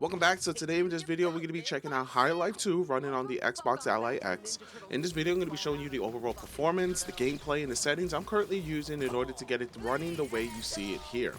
Welcome back. So today in this video, we're going to be checking out High Life 2 running on the Xbox Ally X. In this video, I'm going to be showing you the overall performance, the gameplay, and the settings I'm currently using in order to get it running the way you see it here.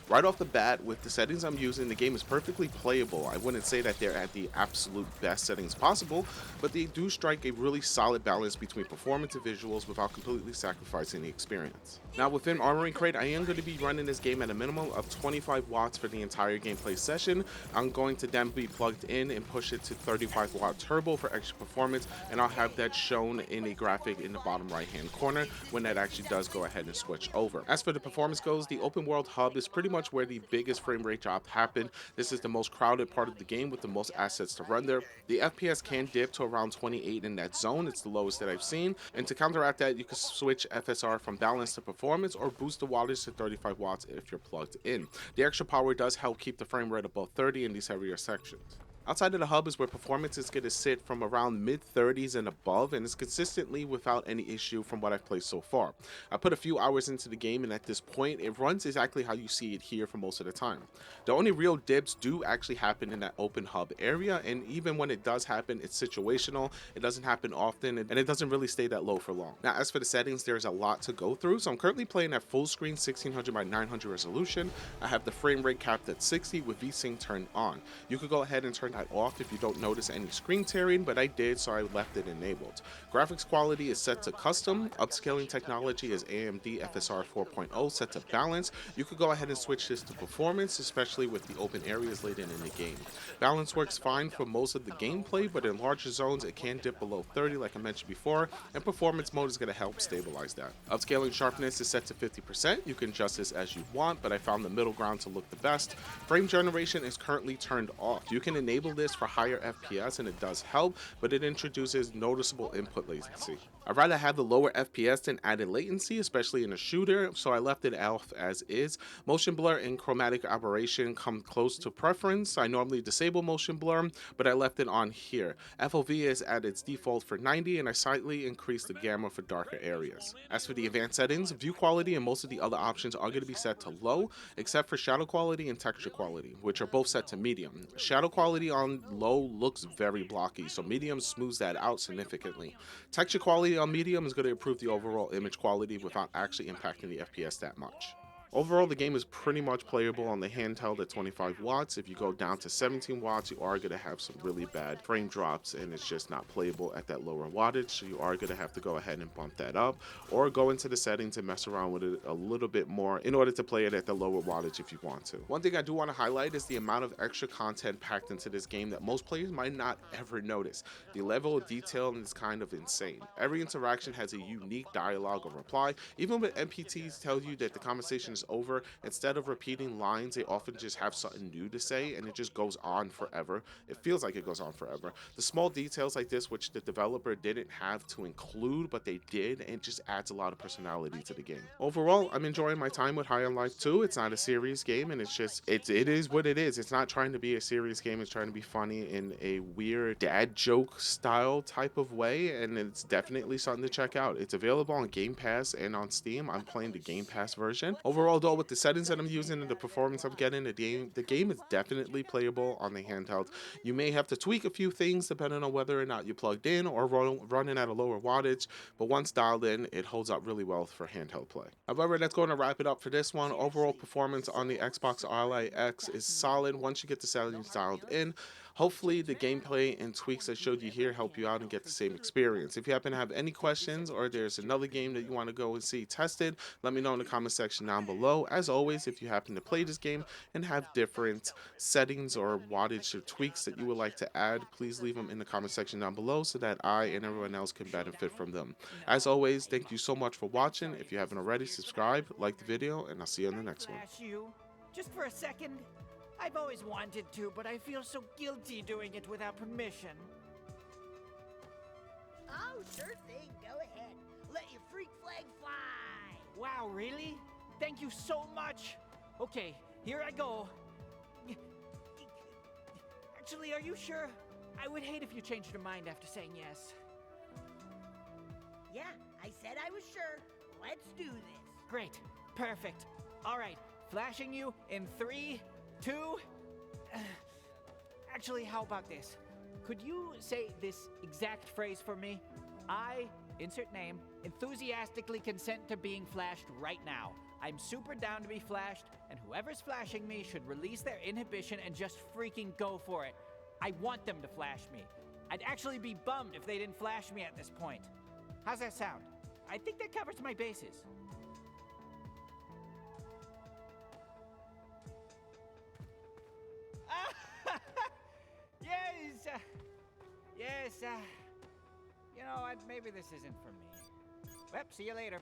Right off the bat, with the settings I'm using, the game is perfectly playable. I wouldn't say that they're at the absolute best settings possible, but they do strike a really solid balance between performance and visuals without completely sacrificing the experience. Now within Armoring Crate, I am going to be running this game at a minimum of 25 watts for the entire gameplay session. I'm going to then be plugged in and push it to 35 watt turbo for extra performance, and I'll have that shown in a graphic in the bottom right hand corner when that actually does go ahead and switch over. As for the performance goes, the open world hub is pretty much where the biggest frame rate drop happened. This is the most crowded part of the game with the most assets to run there. The FPS can dip to around 28 in that zone. It's the lowest that I've seen, and to counteract that, you can switch FSR from balance to performance or boost the wattage to 35 watts if you're plugged in. The extra power does help keep the frame rate above 30 in these heavier sections. Outside of the hub is where performance is going to sit from around mid-30s and above, and it's consistently without any issue from what I've played so far. I put a few hours into the game, and at this point it runs exactly how you see it here for most of the time. The only real dips do actually happen in that open hub area, and even when it does happen, it's situational. It doesn't happen often, and it doesn't really stay that low for long. Now as for the settings, there's a lot to go through, so I'm currently playing at full screen 1600 by 900 resolution. I have the frame rate capped at 60 with VSync turned on. You could go ahead and turn that off if you don't notice any screen tearing, but I did, so I left it enabled. Graphics quality is set to custom. Upscaling Technology is AMD FSR 4.0 set to balance. You could go ahead and switch this to performance, especially with the open areas later in the game. Balance works fine for most of the gameplay, but in larger zones it can dip below 30 like I mentioned before, and performance mode is going to help stabilize that. Upscaling Sharpness is set to 50%. You can adjust this as you want, but I found the middle ground to look the best. Frame generation is currently turned off. You can enable this for higher FPS and it does help, but it introduces noticeable input latency. I'd rather have the lower FPS than added latency, especially in a shooter, so I left it off as is. Motion blur and chromatic aberration come close to preference. I normally disable motion blur, but I left it on here. FOV is at its default for 90, and I slightly increased the gamma for darker areas. As for the advanced settings, view quality and most of the other options are going to be set to low, except for shadow quality and texture quality, which are both set to medium. Shadow quality on low looks very blocky, so medium smooths that out significantly. Texture quality on medium is going to improve the overall image quality without actually impacting the FPS that much. Overall, the game is pretty much playable on the handheld at 25 watts. If you go down to 17 watts, you are going to have some really bad frame drops, and it's just not playable at that lower wattage, so you are going to have to go ahead and bump that up, or go into the settings and mess around with it a little bit more in order to play it at the lower wattage if you want to. One thing I do want to highlight is the amount of extra content packed into this game that most players might not ever notice. The level of detail is kind of insane. Every interaction has a unique dialogue or reply. Even when NPCs tell you that the conversation is over, instead of repeating lines, they often just have something new to say, and it just goes on forever. It feels like it goes on forever. The small details like this, which the developer didn't have to include, but they did, and it just adds a lot of personality to the game. Overall, I'm enjoying my time with High Life 2. It's not a serious game, and it is what it is. It's not trying to be a serious game. It's trying to be funny in a weird dad joke style type of way, and it's definitely something to check out. It's available on Game Pass and on Steam. I'm playing the Game Pass version. Overall though, with the settings that I'm using and the performance I'm getting, the game is definitely playable on the handheld. You may have to tweak a few things depending on whether or not you plugged in or running at a lower wattage, but once dialed in, it holds up really well for handheld play. However, that's going to wrap it up for this one. Overall performance on the Xbox Ally X is solid once you get the settings dialed in. Hopefully the gameplay and tweaks I showed you here help you out and get the same experience. If you happen to have any questions, or there's another game that you want to go and see tested, let me know in the comment section down below. As always, if you happen to play this game and have different settings or wattage or tweaks that you would like to add, please leave them in the comment section down below so that I and everyone else can benefit from them. As always, thank you so much for watching. If you haven't already, subscribe, like the video, and I'll see you in the next one. Just for a second. I've always wanted to, but I feel so guilty doing it without permission. Oh, sure thing. Go ahead. Let your freak flag fly. Wow, really? Thank you so much. Okay, here I go. Actually, are you sure? I would hate if you changed your mind after saying yes. Yeah, I said I was sure. Let's do this. Great. Perfect. All right. Flashing you in 3, 2... Actually, how about this? Could you say this exact phrase for me? I, insert name, enthusiastically consent to being flashed right now. I'm super down to be flashed, and whoever's flashing me should release their inhibition and just freaking go for it. I want them to flash me. I'd actually be bummed if they didn't flash me at this point. How's that sound? I think that covers my bases. Yes, you know what, maybe this isn't for me. Well, see you later.